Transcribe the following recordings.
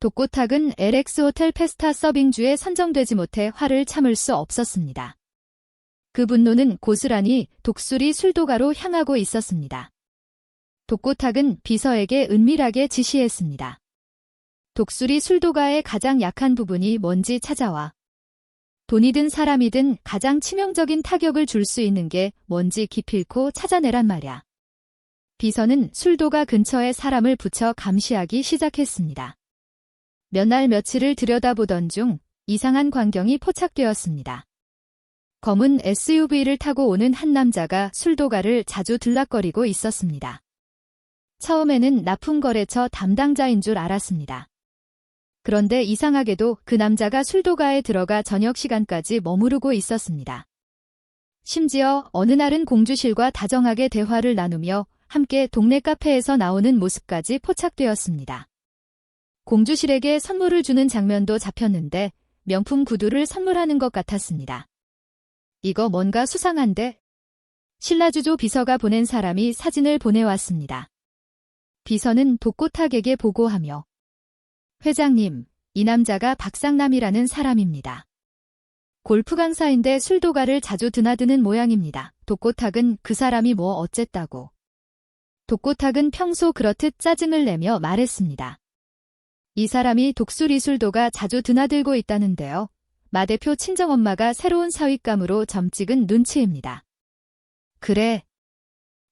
독고탁은 LX 호텔 페스타 서빙주에 선정되지 못해 화를 참을 수 없었습니다. 그 분노는 고스란히 독수리 술도가로 향하고 있었습니다. 독고탁은 비서에게 은밀하게 지시했습니다. 독수리 술도가의 가장 약한 부분이 뭔지 찾아와. 돈이든 사람이든 가장 치명적인 타격을 줄 수 있는 게 뭔지 기필코 찾아내란 말이야. 비서는 술도가 근처에 사람을 붙여 감시하기 시작했습니다. 몇 날 며칠을 들여다보던 중 이상한 광경이 포착되었습니다. 검은 SUV를 타고 오는 한 남자가 술도가를 자주 들락거리고 있었습니다. 처음에는 납품거래처 담당자인 줄 알았습니다. 그런데 이상하게도 그 남자가 술도가에 들어가 저녁 시간까지 머무르고 있었습니다. 심지어 어느 날은 공주실과 다정하게 대화를 나누며 함께 동네 카페에서 나오는 모습까지 포착되었습니다. 공주실에게 선물을 주는 장면도 잡혔는데 명품 구두를 선물하는 것 같았습니다. 이거 뭔가 수상한데? 신라주조 비서가 보낸 사람이 사진을 보내왔습니다. 비서는 독고탁에게 보고하며 회장님, 이 남자가 박상남이라는 사람입니다. 골프 강사인데 술도가를 자주 드나드는 모양입니다. 독고탁은 그 사람이 뭐 어쨌다고. 독고탁은 평소 그렇듯 짜증을 내며 말했습니다. 이 사람이 독수리 술도가 자주 드나들고 있다는데요. 마 대표 친정엄마가 새로운 사윗감으로 점 찍은 눈치입니다. 그래.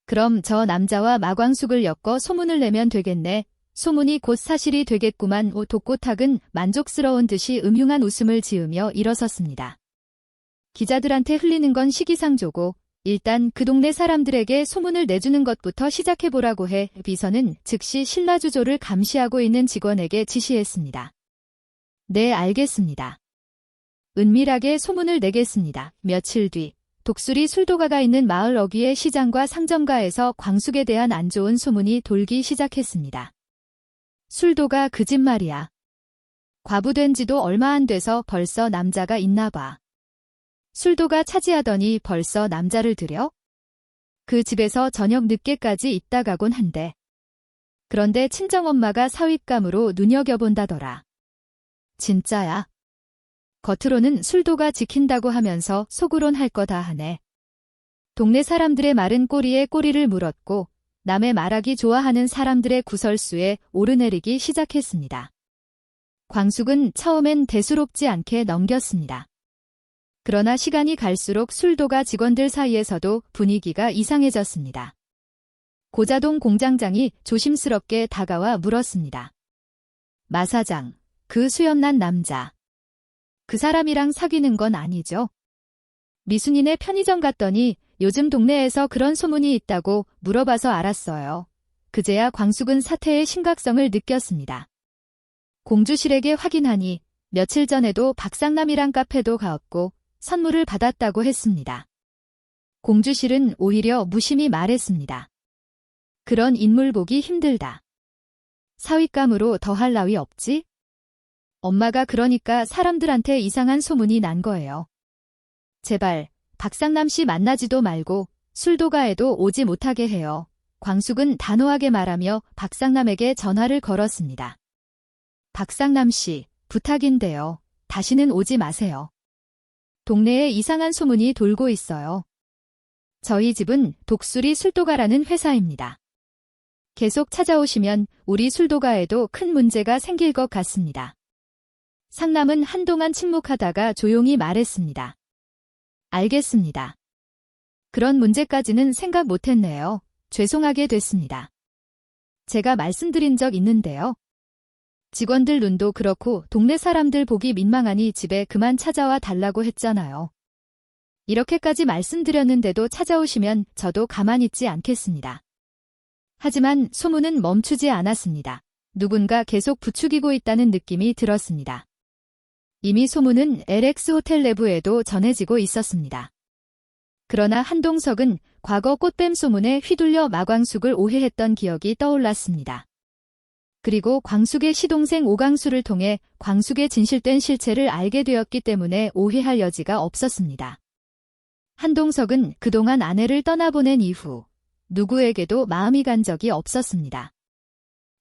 그럼 저 남자와 마광숙을 엮어 소문을 내면 되겠네. 소문이 곧 사실이 되겠구만. 독고탁은 만족스러운 듯이 음흉한 웃음을 지으며 일어섰습니다. 기자들한테 흘리는 건 시기상조고 일단 그 동네 사람들에게 소문을 내주는 것부터 시작해보라고 해. 비서는 즉시 신라주조를 감시하고 있는 직원에게 지시했습니다. 네, 알겠습니다. 은밀하게 소문을 내겠습니다. 며칠 뒤 독수리 술도가가 있는 마을 어귀의 시장과 상점가에서 광숙에 대한 안 좋은 소문이 돌기 시작했습니다. 술도가 그 집 말이야. 과부된 지도 얼마 안 돼서 벌써 남자가 있나 봐. 술도가 차지하더니 벌써 남자를 들여? 그 집에서 저녁 늦게까지 있다 가곤 한대. 그런데 친정엄마가 사윗감으로 눈여겨본다더라. 진짜야? 겉으로는 술도가 지킨다고 하면서 속으론 할 거 다 하네. 동네 사람들의 말은 꼬리에 꼬리를 물었고 남의 말하기 좋아하는 사람들의 구설수에 오르내리기 시작했습니다. 광숙은 처음엔 대수롭지 않게 넘겼습니다. 그러나 시간이 갈수록 술도가 직원들 사이에서도 분위기가 이상해졌습니다. 고자동 공장장이 조심스럽게 다가와 물었습니다. 마 사장, 그 수염난 남자. 그 사람이랑 사귀는 건 아니죠? 미순이네 편의점 갔더니 요즘 동네에서 그런 소문이 있다고 물어봐서 알았어요. 그제야 광숙은 사태의 심각성을 느꼈습니다. 공주실에게 확인하니 며칠 전에도 박상남이랑 카페도 가었고 선물을 받았다고 했습니다. 공주실은 오히려 무심히 말했습니다. 그런 인물 보기 힘들다. 사윗감으로 더할 나위 없지? 엄마가 그러니까 사람들한테 이상한 소문이 난 거예요. 제발 박상남 씨 만나지도 말고 술도가에도 오지 못하게 해요. 광숙은 단호하게 말하며 박상남에게 전화를 걸었습니다. 박상남 씨, 부탁인데요. 다시는 오지 마세요. 동네에 이상한 소문이 돌고 있어요. 저희 집은 독수리 술도가라는 회사입니다. 계속 찾아오시면 우리 술도가에도 큰 문제가 생길 것 같습니다. 상남은 한동안 침묵하다가 조용히 말했습니다. 알겠습니다. 그런 문제까지는 생각 못했네요. 죄송하게 됐습니다. 제가 말씀드린 적 있는데요. 직원들 눈도 그렇고 동네 사람들 보기 민망하니 집에 그만 찾아와 달라고 했잖아요. 이렇게까지 말씀드렸는데도 찾아오시면 저도 가만히 있지 않겠습니다. 하지만 소문은 멈추지 않았습니다. 누군가 계속 부추기고 있다는 느낌이 들었습니다. 이미 소문은 LX 호텔 내부에도 전해지고 있었습니다. 그러나 한동석은 과거 꽃뱀 소문에 휘둘려 마광숙을 오해했던 기억이 떠올랐습니다. 그리고 광숙의 시동생 오광수를 통해 광숙의 진실된 실체를 알게 되었기 때문에 오해할 여지가 없었습니다. 한동석은 그동안 아내를 떠나보낸 이후 누구에게도 마음이 간 적이 없었습니다.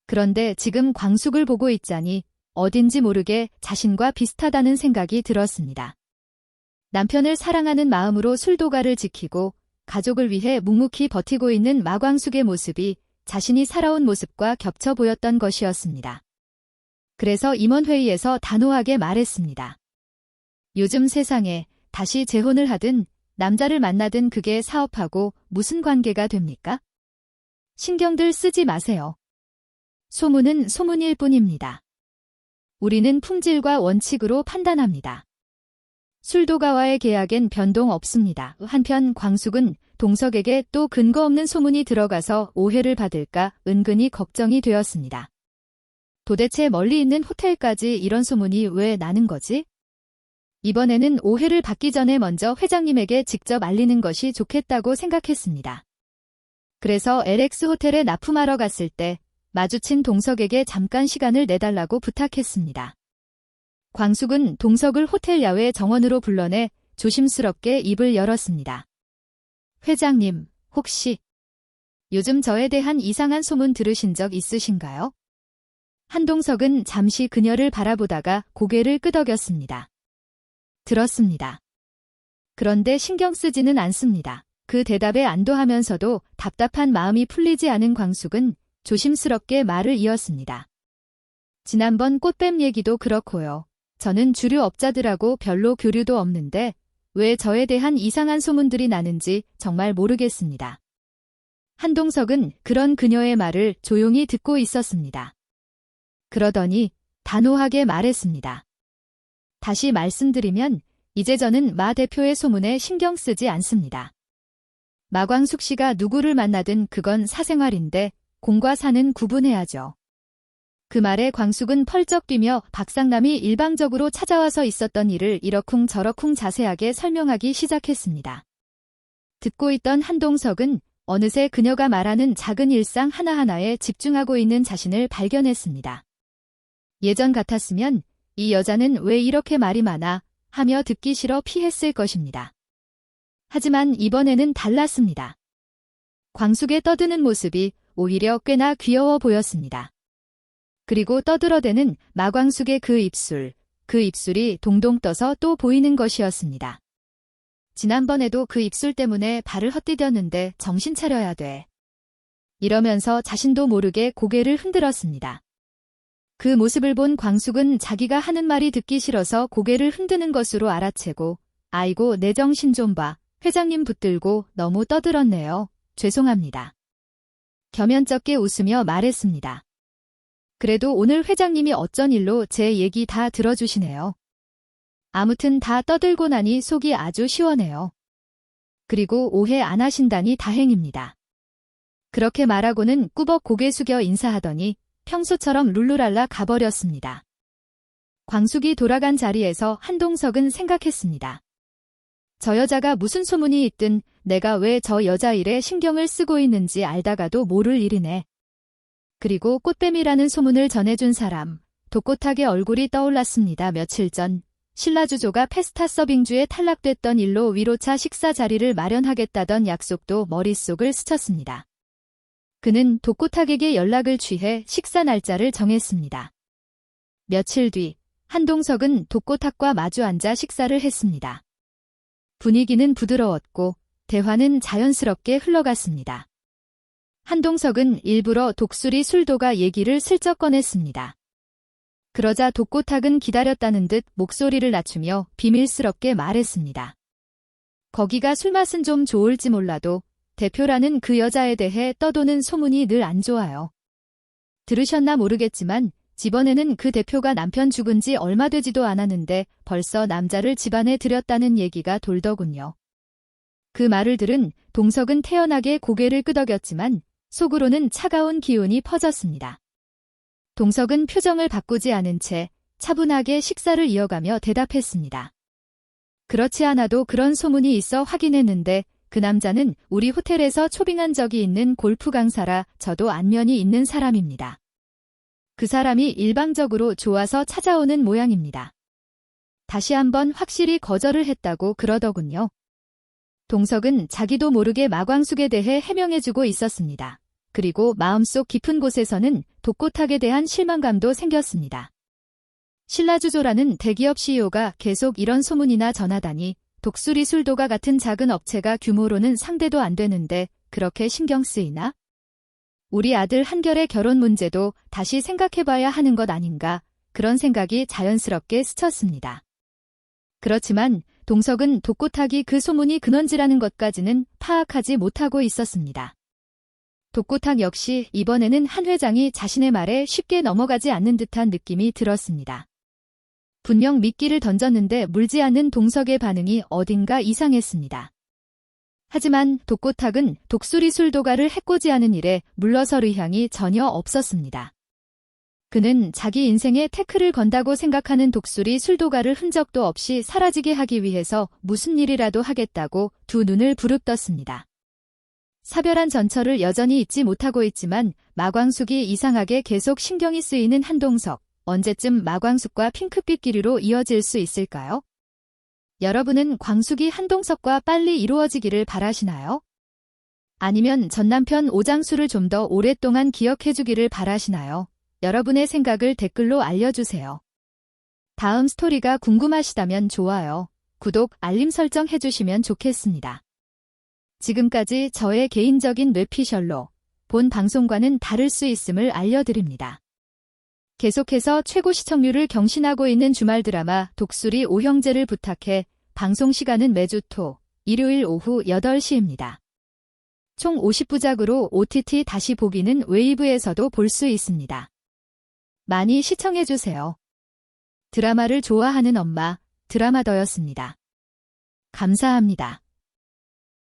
그런데 지금 광숙을 보고 있자니 어딘지 모르게 자신과 비슷하다는 생각이 들었습니다. 남편을 사랑하는 마음으로 술도가를 지키고 가족을 위해 묵묵히 버티고 있는 마광숙의 모습이 자신이 살아온 모습과 겹쳐 보였던 것이었습니다. 그래서 임원회의에서 단호하게 말했습니다. 요즘 세상에 다시 재혼을 하든 남자를 만나든 그게 사업하고 무슨 관계가 됩니까? 신경들 쓰지 마세요. 소문은 소문일 뿐입니다. 우리는 품질과 원칙으로 판단합니다. 술도가와의 계약엔 변동 없습니다. 한편 광숙은 동석에게 또 근거 없는 소문이 들어가서 오해를 받을까 은근히 걱정이 되었습니다. 도대체 멀리 있는 호텔까지 이런 소문이 왜 나는 거지? 이번에는 오해를 받기 전에 먼저 회장님에게 직접 알리는 것이 좋겠다고 생각했습니다. 그래서 LX 호텔에 납품하러 갔을 때 마주친 동석에게 잠깐 시간을 내달라고 부탁했습니다. 광숙은 동석을 호텔 야외 정원으로 불러내 조심스럽게 입을 열었습니다. 회장님, 혹시 요즘 저에 대한 이상한 소문 들으신 적 있으신가요? 한동석은 잠시 그녀를 바라보다가 고개를 끄덕였습니다. 들었습니다. 그런데 신경 쓰지는 않습니다. 그 대답에 안도하면서도 답답한 마음이 풀리지 않은 광숙은 조심스럽게 말을 이었습니다. 지난번 꽃뱀 얘기도 그렇고요. 저는 주류 업자들하고 별로 교류도 없는데 왜 저에 대한 이상한 소문들이 나는지 정말 모르겠습니다. 한동석은 그런 그녀의 말을 조용히 듣고 있었습니다. 그러더니 단호하게 말했습니다. 다시 말씀드리면 이제 저는 마 대표의 소문에 신경 쓰지 않습니다. 마광숙 씨가 누구를 만나든 그건 사생활인데 공과 사는 구분해야죠. 그 말에 광숙은 펄쩍 뛰며 박상남이 일방적으로 찾아와서 있었던 일을 이러쿵 저러쿵 자세하게 설명하기 시작했습니다. 듣고 있던 한동석은 어느새 그녀가 말하는 작은 일상 하나하나에 집중하고 있는 자신을 발견했습니다. 예전 같았으면 이 여자는 왜 이렇게 말이 많아 하며 듣기 싫어 피했을 것입니다. 하지만 이번에는 달랐습니다. 광숙의 떠드는 모습이 오히려 꽤나 귀여워 보였습니다. 그리고 떠들어대는 마광숙의 그 입술이 동동 떠서 또 보이는 것이었습니다. 지난번에도 그 입술 때문에 발을 헛디뎠는데 정신 차려야 돼. 이러면서 자신도 모르게 고개를 흔들었습니다. 그 모습을 본 광숙은 자기가 하는 말이 듣기 싫어서 고개를 흔드는 것으로 알아채고 아이고 내 정신 좀 봐. 회장님 붙들고 너무 떠들었네요. 죄송합니다. 겸연쩍게 웃으며 말했습니다. 그래도 오늘 회장님이 어쩐 일로 제 얘기 다 들어주시네요. 아무튼 다 떠들고 나니 속이 아주 시원해요. 그리고 오해 안 하신다니 다행입니다. 그렇게 말하고는 꾸벅 고개 숙여 인사하더니 평소처럼 룰루랄라 가버렸습니다. 광숙이 돌아간 자리에서 한동석은 생각했습니다. 저 여자가 무슨 소문이 있든 내가 왜 저 여자 일에 신경을 쓰고 있는지 알다가도 모를 일이네. 그리고 꽃뱀이라는 소문을 전해준 사람, 독꽃하게 얼굴이 떠올랐습니다. 며칠 전 신라주조가 페스타 서빙주에 탈락됐던 일로 위로차 식사 자리를 마련하겠다던 약속도 머릿속을 스쳤습니다. 그는 독꽃학에게 연락을 취해 식사 날짜를 정했습니다. 며칠 뒤 한동석은 독꽃학과 마주 앉아 식사를 했습니다. 분위기는 부드러웠고 대화는 자연스럽게 흘러갔습니다. 한동석은 일부러 독수리 술도가 얘기를 슬쩍 꺼냈습니다. 그러자 독꽃학은 기다렸다는 듯 목소리를 낮추며 비밀스럽게 말했습니다. 거기가 술맛은 좀 좋을지 몰라도 대표라는 그 여자에 대해 떠도는 소문이 늘 안 좋아요. 들으셨나 모르겠지만 집안에는 그 대표가 남편 죽은 지 얼마 되지도 않았는데 벌써 남자를 집안에 들였다는 얘기가 돌더군요. 그 말을 들은 동석은 태연하게 고개를 끄덕였지만 속으로는 차가운 기운이 퍼졌습니다. 동석은 표정을 바꾸지 않은 채 차분하게 식사를 이어가며 대답했습니다. 그렇지 않아도 그런 소문이 있어 확인했는데 그 남자는 우리 호텔에서 초빙한 적이 있는 골프 강사라 저도 안면이 있는 사람입니다. 그 사람이 일방적으로 좋아서 찾아오는 모양입니다. 다시 한번 확실히 거절을 했다고 그러더군요. 동석은 자기도 모르게 마광숙에 대해 해명해주고 있었습니다. 그리고 마음속 깊은 곳에서는 독꽃학에 대한 실망감도 생겼습니다. 신라주조라는 대기업 CEO가 계속 이런 소문이나 전하다니 독수리 술도가 같은 작은 업체가 규모로는 상대도 안 되는데 그렇게 신경 쓰이나? 우리 아들 한결의 결혼 문제도 다시 생각해봐야 하는 것 아닌가 그런 생각이 자연스럽게 스쳤습니다. 그렇지만 동석은 독고탁이 그 소문이 근원지라는 것까지는 파악하지 못하고 있었습니다. 독고탁 역시 이번에는 한 회장이 자신의 말에 쉽게 넘어가지 않는 듯한 느낌이 들었습니다. 분명 미끼를 던졌는데 물지 않는 동석의 반응이 어딘가 이상했습니다. 하지만 독고탁은 독수리 술도가를 해코지하는 일에 물러설 의향이 전혀 없었습니다. 그는 자기 인생에 태클을 건다고 생각하는 독수리 술도가를 흔적도 없이 사라지게 하기 위해서 무슨 일이라도 하겠다고 두 눈을 부릅떴습니다. 사별한 전철을 여전히 잊지 못하고 있지만 마광숙이 이상하게 계속 신경이 쓰이는 한동석. 언제쯤 마광숙과 핑크빛 길이로 이어질 수 있을까요? 여러분은 광숙이 한동석과 빨리 이루어지기를 바라시나요? 아니면 전 남편 오장수를 좀 더 오랫동안 기억해주기를 바라시나요? 여러분의 생각을 댓글로 알려주세요. 다음 스토리가 궁금하시다면 좋아요, 구독, 알림 설정 해주시면 좋겠습니다. 지금까지 저의 개인적인 뇌피셜로 본 방송과는 다를 수 있음을 알려드립니다. 계속해서 최고 시청률을 경신하고 있는 주말 드라마 독수리 오형제를 부탁해 방송 시간은 매주 토, 일요일 오후 8시입니다. 총 50부작으로 OTT 다시 보기는 웨이브에서도 볼 수 있습니다. 많이 시청해주세요. 드라마를 좋아하는 엄마, 드라마더였습니다. 감사합니다.